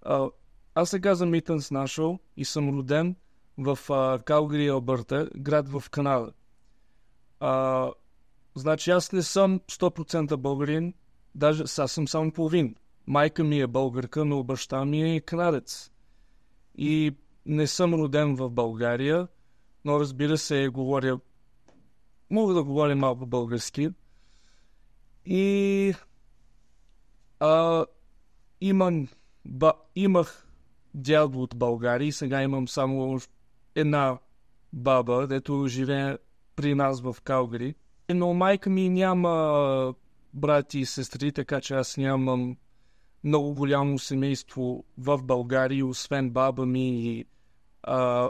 А, аз се казвам Итан Снашъл и съм роден в Калгари, Албърта, град в Канада. А, значи аз не съм 100% българин, даже аз съм само половин. Майка ми е българка, но баща ми е канадец. И не съм роден в България, но разбира се, мога да говоря малко български. И а, имах дядо от България и сега имам само една баба, дето живее при нас в Калгари. Но майка ми няма брати и сестри, така че аз нямам много голямо семейство в България, освен баба ми и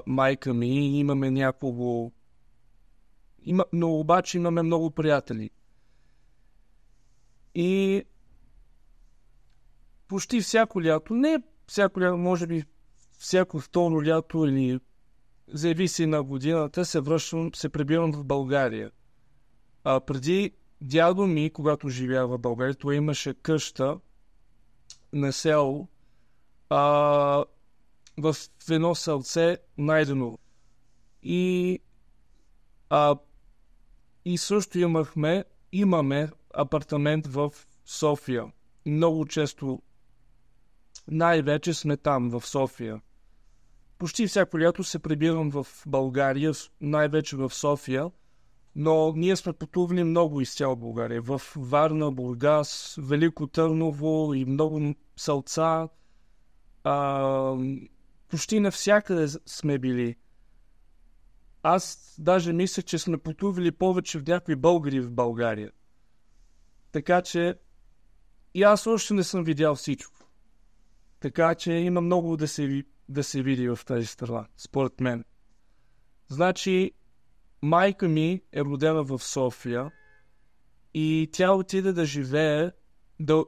майка ми. Имаме няколко... но обаче имаме много приятели. И почти всяко лято, не всяко лято, може би всяко второ лято или зависи на годината, се прибирам в България. Преди дядо ми, когато живея в България, той имаше къща на село в едно селце Найденово. И също имаме апартамент в София. Много често, най-вече сме там, в София. Почти всяко лято се прибирам в България, най-вече в София, но ние сме пътували много из цяла България. В Варна, Бургас, Велико Търново и много селца. Почти навсякъде сме били. Аз даже мисля, че сме пътували повече в някои българи в България. Така че и аз още не съм видял всичко. Така че има много да се види в тази страна, според мен. Значи, майка ми е родена в София и тя отиде да живее,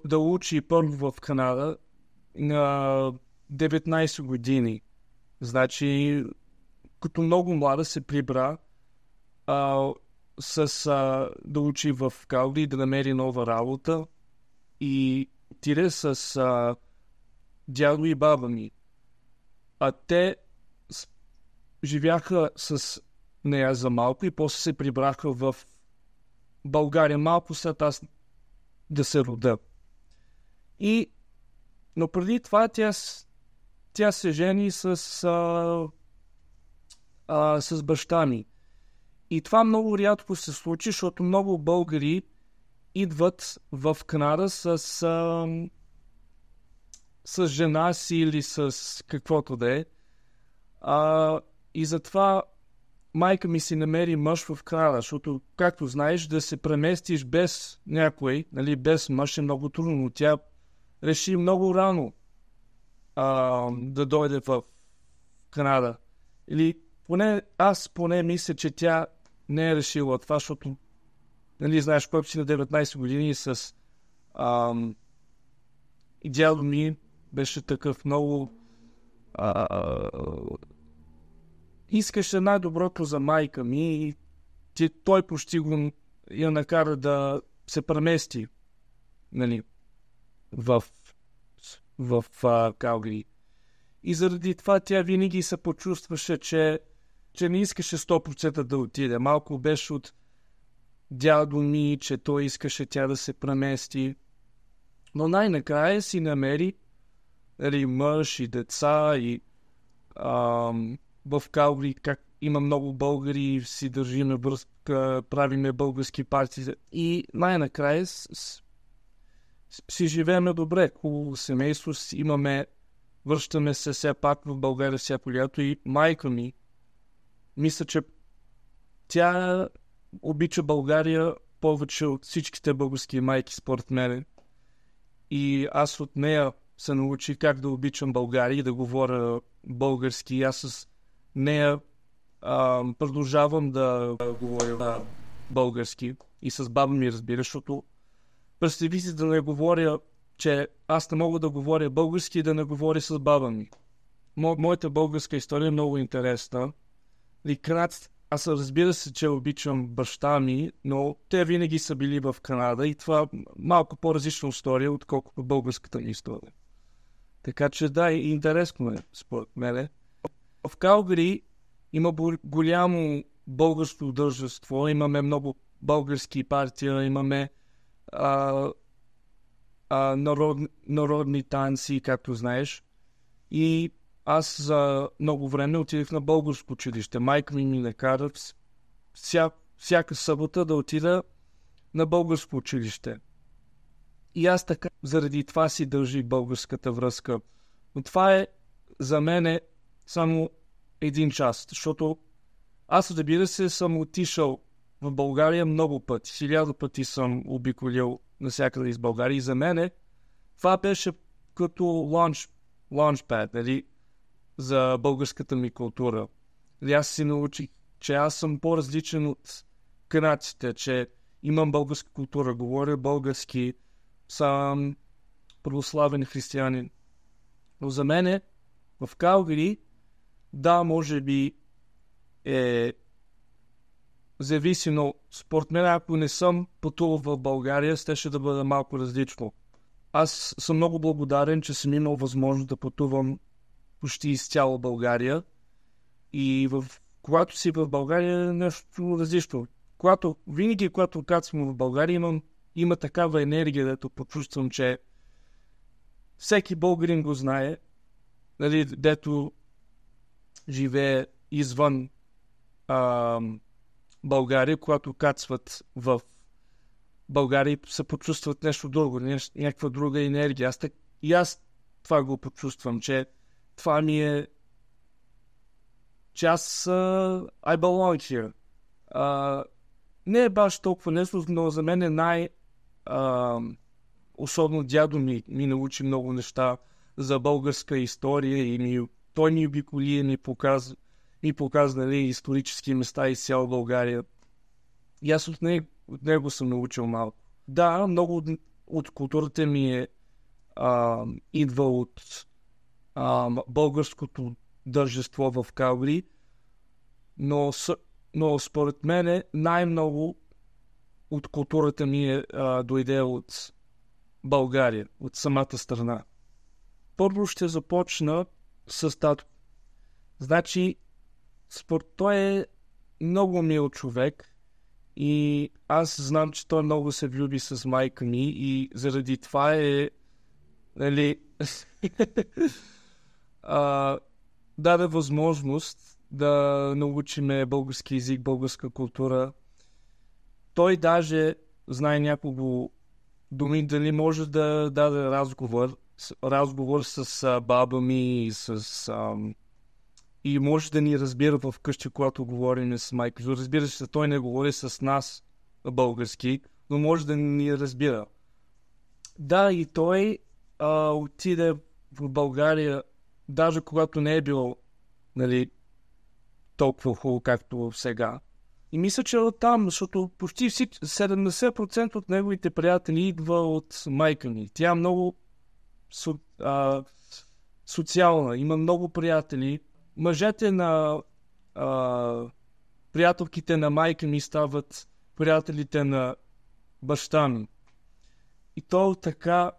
да учи първо в Канада на 19 години. Значи, като много млада се прибра да учи в Калгари, да намери нова работа и отиде с дядо и баба ми. Те живяха с нея за малко и после се прибраха в България малко след аз да се рода. Но преди това тя се жени с баща ми. И това много рядко се случи, защото много българи идват в Канада с жена си или с каквото да е. И затова майка ми си намери мъж в Канада, защото, както знаеш, да се преместиш без някой, нали, без мъж е много трудно, но тя реши много рано да дойде в Канада. Или аз мисля, че тя не е решила това, защото, нали, знаеш, когато си на 19 години с и дядо ми беше такъв много искаше най-доброто за майка ми и той почти го я накара да се премести, нали, в Калгари. И заради това тя винаги се почувстваше, че не искаше 100% да отиде. Малко беше от дядо ми, че той искаше тя да се премести. Но най-накрая си намери мъж и деца и в Калгари, как има много българи, си държиме връзка, правиме български партии и най-накрая си живееме добре, хубаво семейство имаме, връщаме се все пак в България всяко лято и майка ми, мисля, че тя обича България повече от всичките български майки, според мен. И аз от нея се научих как да обичам България и да говоря български. И аз с нея продължавам да говоря български. И с баба ми, разбира, защото представи си да не говоря, че аз не мога да говоря български и да не говоря с баба ми. Моята българска история е много интересна. Аз разбира се, че обичам баща ми, но те винаги са били в Канада и това малко по-различна история, отколкото българската ни история. Така че да, интересно е, според мене. В Калгари има голямо българско държавство, имаме много български партии, имаме народни танци, както знаеш. И аз за много време отидах на българско училище. Майка ми накара всяка събота да отида на българско училище. И аз така, заради това си държих българската връзка. Но това е за мен само един час, защото аз, разбира се, съм отишъл в България много пъти. 1000 пъти съм обиколил навсякъде из България. И за мен това беше като лаунчпад, нали, за българската ми култура. И аз си научих, че аз съм по-различен от канадците, че имам българска култура, говоря български, съм православен християнин. Но за мен в Калгари, да, може би е зависимо. Според мен, ако не съм пътувал в България, ще да бъде малко различно. Аз съм много благодарен, че съм имал възможност да пътувам почти изцяло България. И когато си в България е нещо различно. Винаги, когато съм в България, има такава енергия, дето почувствам, че всеки българин го знае, нали, дето живее извън България, когато кацват в България, се почувстват нещо друго, някаква друга енергия. Аз това го почувствам, че това ми е, че аз I belong here. Не е баш толкова нещо, но за мен е особено дядо ми научи много неща за българска история и той ми обиколи и ми показа нали, исторически места из цяла България. И аз от него съм научил малко. Да, много от културата ми идва от българското държество в Калгари, но според мен най-много от културата ми дойде от България, от самата страна. Първо ще започна с татко. Значи, той е много мил човек и аз знам, че той много се влюби с майка ми и заради това нали, даде възможност да научиме български език, българска култура. Той даже знае няколко думи, дали може да даде разговор с баба ми и може да ни разбира в къщи, когато говорим с майка. Разбира се, той не говори с нас български, но може да ни разбира. Да, и той отиде в България, даже когато не е било, нали, толкова хубаво, както сега. И мисля, че е там, защото почти 70% от неговите приятели идва от майка ми. Тя е много социална, има много приятели. Мъжете на приятелките на майка ми стават приятелите на баща ми. И той така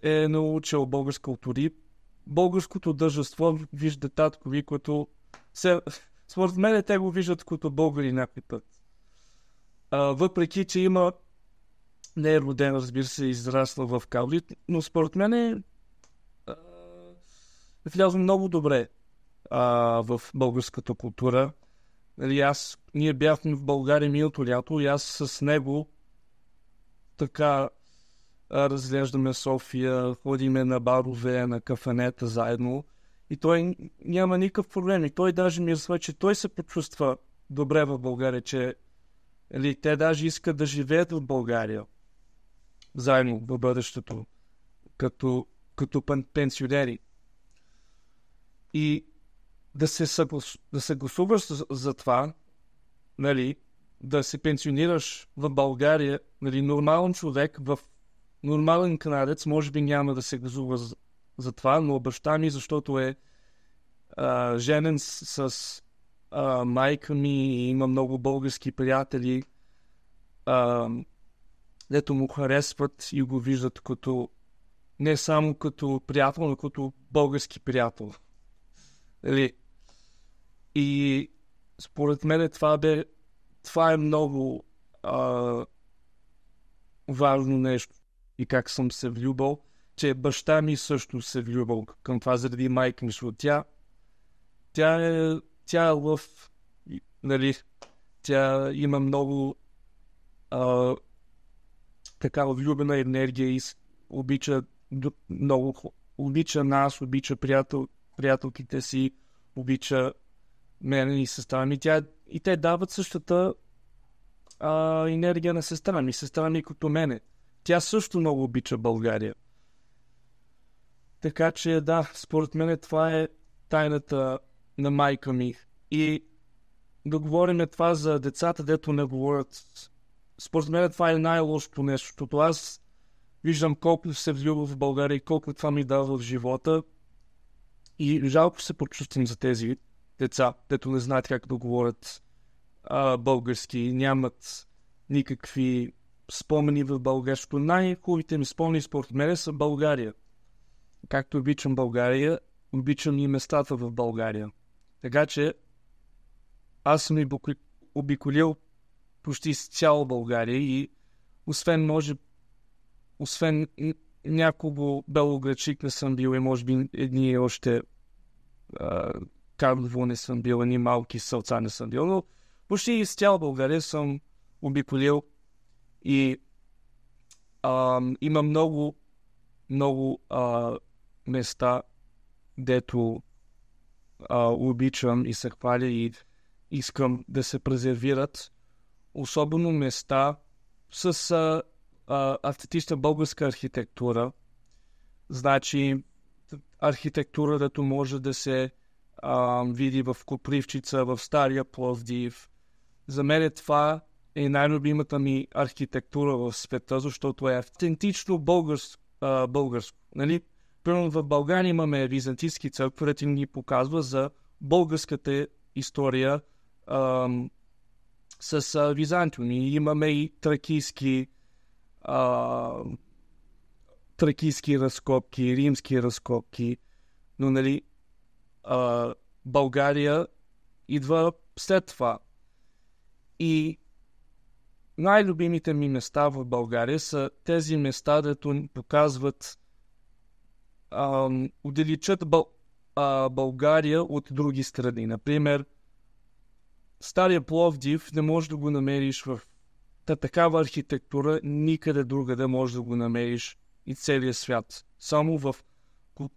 е научил българска култура. Българското държавство вижда таткови, което според мен те го виждат като българи някой път. Въпреки, че не е роден, разбира се, израсла в Калгари, но според мен е влязъл много добре в българската култура. Нали, ние бяхме в България миналото лято и аз с него така разглеждаме София, ходиме на барове, на кафенета заедно и той няма никакъв проблем. И той даже ми разсва, че той се почувства добре в България, че те даже искат да живеят в България заедно в бъдещето, като пенсионери. И да се гласуваш за това, нали, да се пенсионираш в България, нали, нормален човек, нормален канадец, може би няма да се гласува за това, но баща ми, защото е женен с майка ми и има много български приятели, дето му харесват и го виждат като Не само като приятел, но като български приятел. Нали? И според мен това е много важно нещо. И как съм се влюбил, че баща ми също се влюбил към това заради майка ми, защото тя е лъв, нали? Тя има много такава влюбена енергия и обича нас, обича приятелките си, обича мен и сестра ми. И те дават същата енергия на сестра ми. Сестра ми като мене. Тя също много обича България. Така че да, според мен това е тайната на майка ми. И да говорим това за децата, дето не говорят. Според мен това е най-лошото нещо, защото аз виждам колко се влюбва в България и колко това ми дава в живота. И жалко се почувствам за тези деца, дето не знаят как да говорят български, нямат никакви спомени в българското. Най-хубавите ми спомени според мен са България. Както обичам България, обичам и местата в България. Така че аз съм обиколил почти с цяла България и освен някого Белоградчик не съм бил и може би едни още Карлово не съм бил, едни малки селца не съм бил, но почти с цяла България съм обиколил и има много места, дето обичам и се хваля и искам да се презервират. Особено места с автентична българска архитектура. Значи архитектура, дето може да се види в Копривщица, в Стария Пловдив. За мен това е най-любимата ми архитектура в света, защото е автентично българско. Нали? Примерно в България имаме византийски църкви, където ни показва за българската история с Византиум. Имаме и тракийски разкопки, римски разкопки, но нали България идва след това. И най-любимите ми места в България са тези места, дето ни показват отдалечат България от други страни. Например, Стария Пловдив не можеш да го намериш в такава архитектура, никъде другаде можеш да го намериш и целия свят. Само в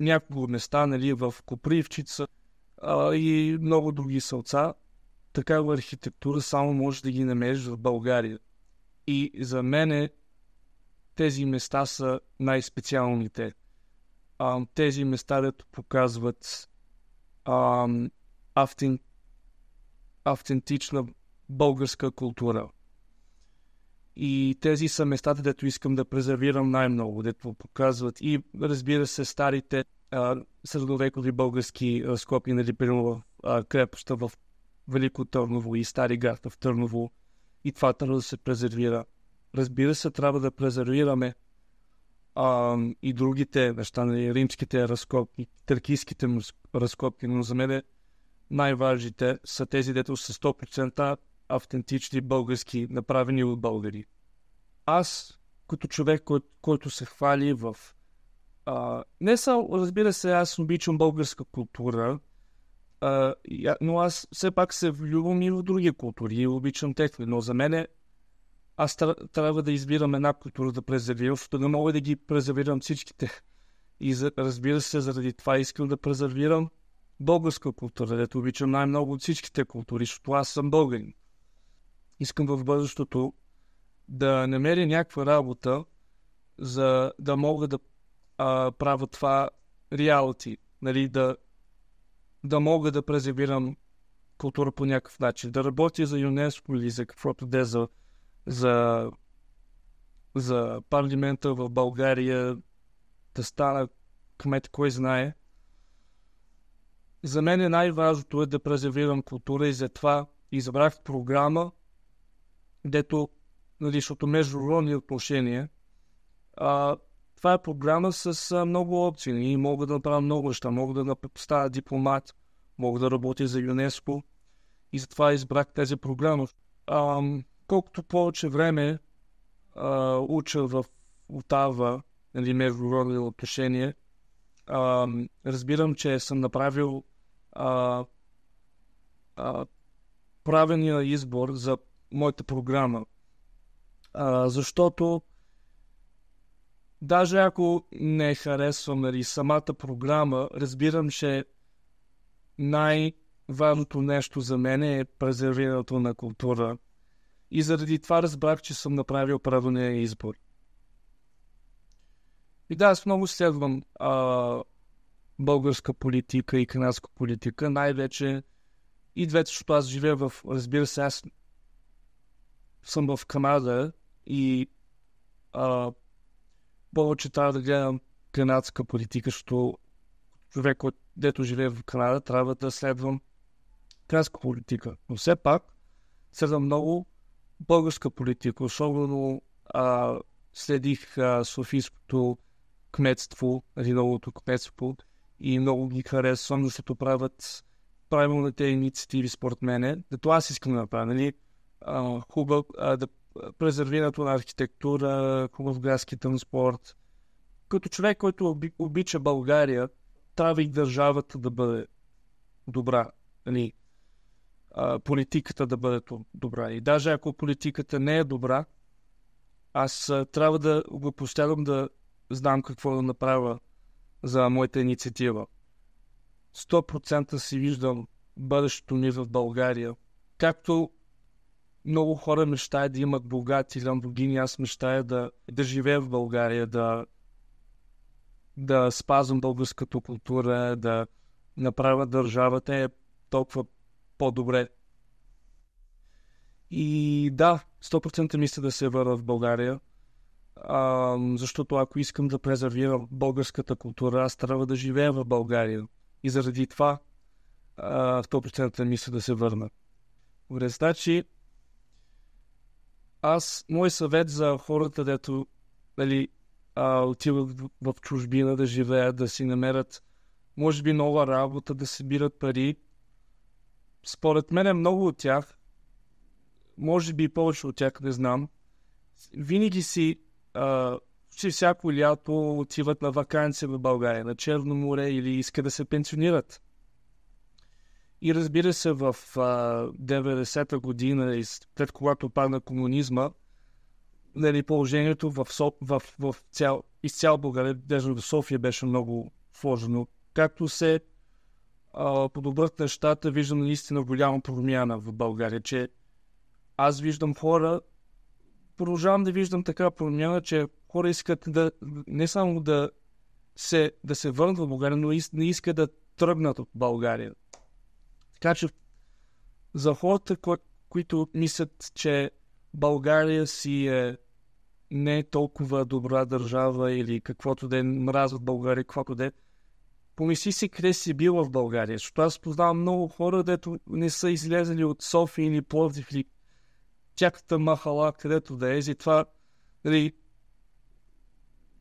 няколко места, нали, в Копривщица и много други селца, такава архитектура само можеш да ги намериш в България. И за мен тези места са най-специалните. Тези места, дето показват автентична българска култура. И тези са местата, дето искам да презервирам най-много, дето показват и разбира се старите средновекови български разкопи, нали, примерно крепостта в Велико Търново и Стари град в Търново. И това трябва да се презервира. Разбира се, трябва да презервираме и другите неща, нали, римските разкопки, тракийските разкопки, но за мен най-важните са тези, дето са 100% автентични български, направени от българи. Аз, като човек, който се хвали в... не само, разбира се, аз обичам българска култура, но аз все пак се влюбвам и в други култури и обичам техни, но за мен аз трябва да избирам една култура да презервирам, защото не мога да ги презервирам всичките. И разбира се, заради това искам да презервирам българска култура, дето обичам най-много от всичките култури, защото аз съм българин. Искам в бъдещето да намеря някаква работа, за да мога да правя това реалити, нали, да мога да презервирам култура по някакъв начин, да работя за ЮНЕСКО или за каквото де за парламента в България, да стана кмет, кой знае. За мен най-важното е да презервирам култура и затова избрах програма, дето, нали, защото международни отношения това е програма с много опции и мога да направя много неща. Мога да стана дипломат, мога да работя за ЮНЕСКО и затова избрах тази програма. Колкото повече време уча в Отава, нали, международни отношения, разбирам, че съм направил правилния избор за моята програма. Защото даже ако не харесвам, нали, самата програма, разбирам, че най-важното нещо за мен е презервирането на култура. И заради това разбрах, че съм направил правилния избор. И да, аз много следвам българска политика и канадска политика, най-вече и двете, защото аз живея разбира се, аз съм в Канада и повече трябва да гледам канадска политика, защото човек, дето живее в Канада, трябва да следвам канадска политика. Но все пак следвам много българска политика, особено следих Софийското кметство, новото кметство и много ги харесвам, защото правят правилните инициативи според мене. Зато аз искам да направя, нали, презервирането на архитектура, хубав градски транспорт. Като човек, който обича България, трябва и държавата да бъде добра, нали, политиката да бъде добра. И даже ако политиката не е добра, аз трябва да го поставям да знам какво да направя за моята инициатива. 100% си виждам бъдещето ми в България. Както много хора мечтаят да имат богати ламборгини, аз мечтая да живея в България, да спазвам българската култура, да направя държавата е толкова по-добре. И да, 100% мисля да се върна в България, защото ако искам да презервирам българската култура, аз трябва да живея в България. И заради това 100% мисля да се върна. Добре, значи мой съвет за хората, дето отиват в чужбина да живеят, да си намерят може би нова работа, да събират пари. Според мен много от тях, може би повече от тях, не знам, винаги че всяко лято отиват на ваканция в България, на Черно море или искат да се пенсионират. И разбира се, в 90-та година, след когато падна комунизма, нали, положението из цял България, даже в София беше много сложено. Както се подобрят нещата, виждам наистина голяма промяна в България, че аз виждам хора, продължавам да виждам така промяна, че хора искат не само да се върнат в България, но не искат да тръгнат от България. Така че за хората, които мислят, че България си е не толкова добра държава или каквото да е, мразят България, каквото да е, помисли си къде си бил в България, защото аз познавам много хора, дето не са излезли от София или Пловдив или тяхната махала, където да е, и това, нали,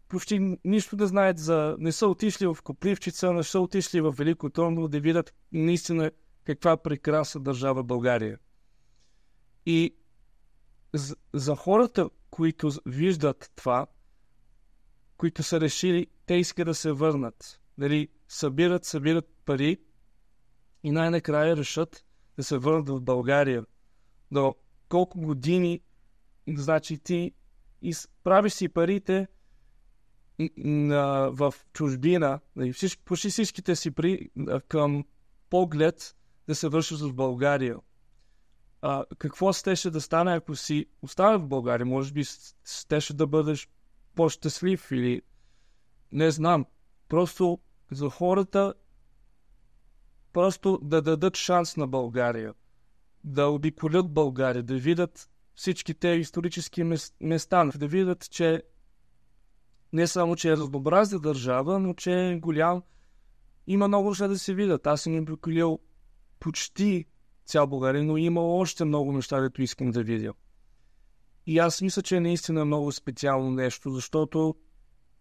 почти нищо да знаят не са отишли в Копривчица, не са отишли в Велико Търново да видят наистина каква прекрасна държава България. И за хората, които виждат това, които са решили, те искат да се върнат. Нали, събират пари и най-накрая решат да се върнат в България. Но колко години, значи ти правиш си парите в чужбина, почти всичките си към поглед да се вършиш в България. Какво щеше да стане, ако си останал в България? Може би щеше да бъдеш по-щастлив или не знам. Просто за хората просто да дадат шанс на България, да обиколят България, да видят всичките исторически места, да видят, че не само, че е разнообразна държава, но че е голям. Има много неща да се видят. Аз съм обиколил почти цял България, но има още много неща, дето искам да видя. И аз мисля, че е наистина много специално нещо, защото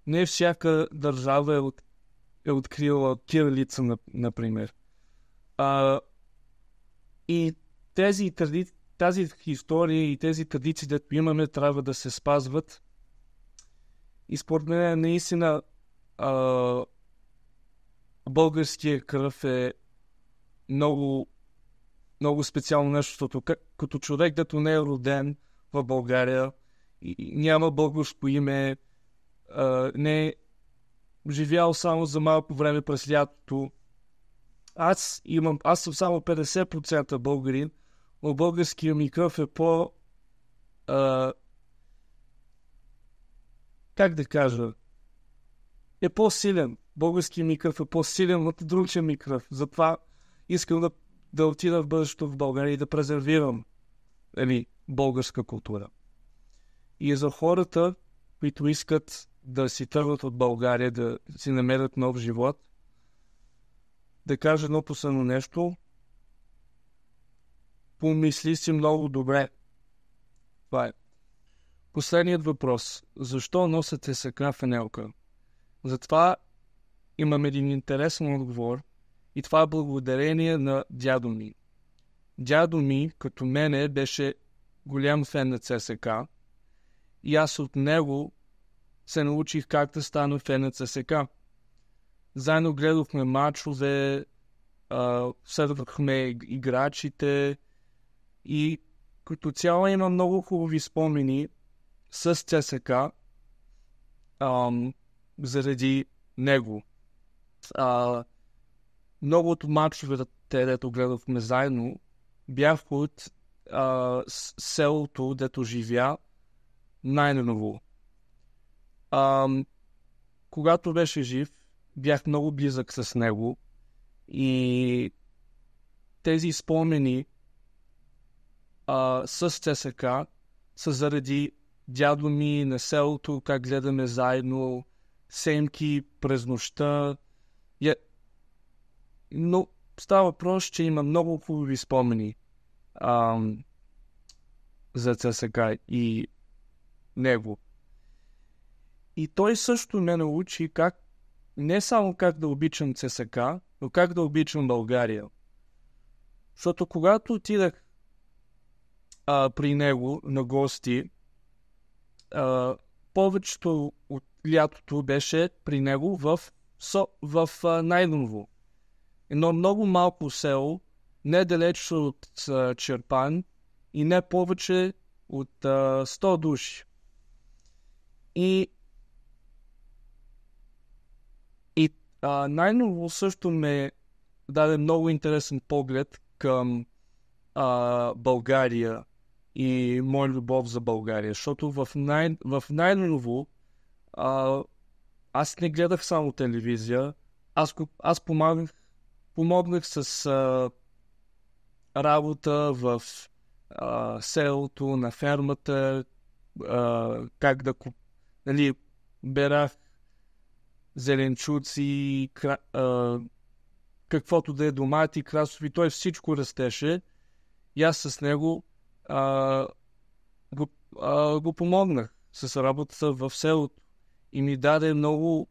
не всяка държава е открила кирилица, например. И тази история и тези традиции, дето имаме, трябва да се спазват. И според мен наистина българския кръв е много, много специално нещо, защото като човек, дето не е роден в България и няма българско име, не е живял само за малко време през лятото. Аз съм само 50% българин, но българския ми кръв е как да кажа, е по-силен. Българския ми кръв е по-силен от другия ми кръв. Затова искам да отида в бъдещето в България и да презервирам българска култура. И за хората, които искат да си тръгват от България, да си намерят нов живот, да кажа едно последно нещо. Помисли си много добре. Това е. Последният въпрос. Защо носите сакра фанелка? Затова имам един интересен отговор и това е благодарение на дядо ми. Дядо ми, като мене, беше голям фен на ЦСК и аз от него се научих как да стана фен на ЦСК. Заедно гледахме мачове, следвахме играчите и като цяло има много хубави спомени с ЦСК заради него. Много от мачовете, дето гледахме заедно, бях от селото, дето живя Найденово. Когато беше жив, бях много близък с него и тези спомени с ЦСК са заради дядо ми на селото, как гледаме заедно семки през нощта. Но става въпрос, че има много хубави спомени за ЦСК и него. И той също ме научи не само как да обичам ЦСК, но как да обичам България. Защото когато отидах при него на гости, повечето от лятото беше при него в Найденово. Едно много малко село, не далеч от Чирпан и не повече от 100 души. И Найденово също ме даде много интересен поглед към България и моя любов за България, защото в Найденово аз не гледах само телевизия, аз помогнах с работа в селото, на фермата, как да берах зеленчуци, каквото да е домати, красови, той всичко растеше и аз с него го помогнах с работата в селото и ми даде много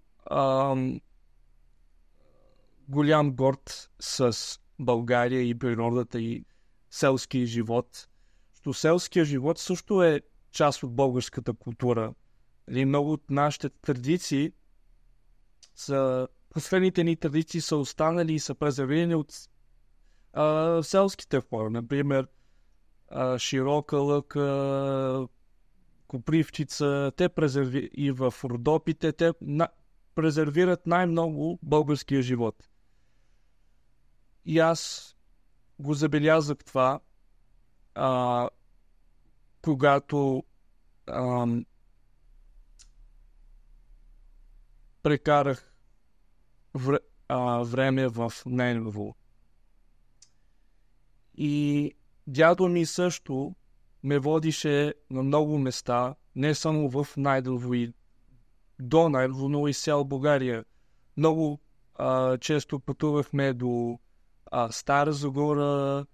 голям горд с България и природата и селския живот. Защото селския живот също е част от българската култура. Много от нашите традиции последните ни традиции са останали и са презервирани от селските хора. Например, широка лъка, копривчица, и в Родопите, те презервират най-много българския живот. И аз го забелязах това, когато прекарах време в Найденово. И дядо ми също ме водише на много места, не само в Найденово и до Найденово, но и цяла България. Много често пътувахме до Стара Загора.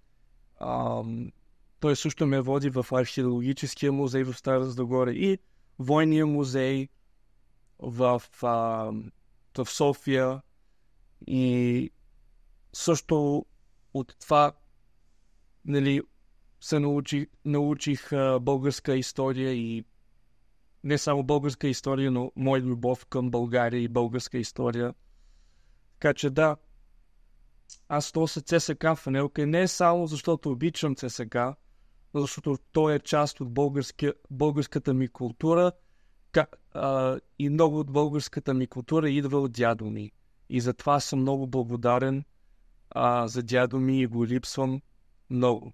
Той също ме води в археологическия музей в Стара Загора и Войния музей. в София и също от това, нали, се научих българска история и не само българска история, но моя любов към България и българска история. Така че да, аз то се ЦСКА фанелка не е само защото обичам ЦСКА, но защото той е част от българската ми култура и много от българската ми култура идва от дядо ми. И затова съм много благодарен за дядо ми и го липсвам много.